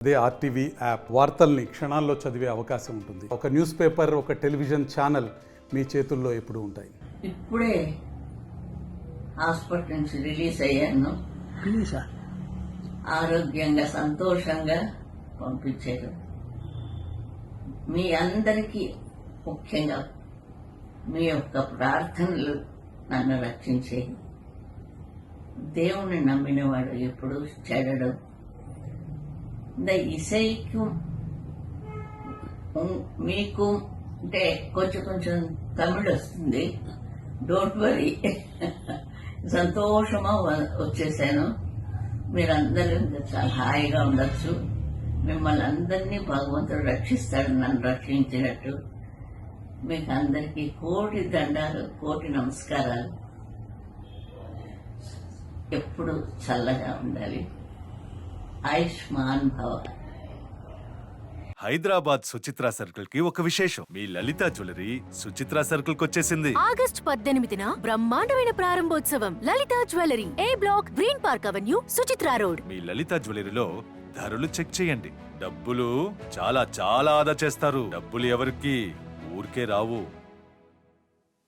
అదే RTV app వార్తల్ని క్షణాల్లో చదివే అవకాశం ఉంటుంది. ఒక న్యూస్ పేపర్, ఒక టెలివిజన్ ఛానల్ మీ చేతుల్లో ఎప్పుడూ ఉంటాయి. ఇప్పుడే హాస్పిటల్ నుంచి రిలీజ్ అయ్యాను. ఆరోగ్యంగా సంతోషంగా పంపించారు. మీ అందరికీ ముఖ్యంగా మీ యొక్క ప్రార్థనలు నన్ను రక్షించేవి. దేవుని నమ్మినవాడు ఎప్పుడు చెడడు. இந்த இசைக்கும் మీకు అంటే కొంచెం తమిళ వస్తుంది, డోంట్ వరీ. సంతోషమా వచ్చేసాను. మీరందరూ చాలా హాయిగా ఉండొచ్చు. మిమ్మల్ని అందరినీ భగవంతుడు రక్షిస్తాడు, నన్ను రక్షించినట్టు. మీకు అందరికీ కోటి దండాలు, కోటి నమస్కారాలు. ఎప్పుడు చల్లగా ఉండాలి. ఆయుష్మాన్ భవ. హైదరాబాద్ సుచిత్రా సర్కిల్ కి ఒక విశేషం. మీ లలిత జ్యువెలరీ సుచిత్రా సర్కిల్ కి వచ్చేసింది. ఆగస్టు 18న బ్రహ్మాండమైన ప్రారంభోత్సవం. Lalitha jewellery, A block, green park avenue, Suchitra road. మీ లలిత జ్యువెలరీలో ధరలు చెక్ చేయండి. డబ్బులు చాలా చాలా ఆదా చేస్తారు. డబ్బులు ఎవరికి ఊరికే రావు.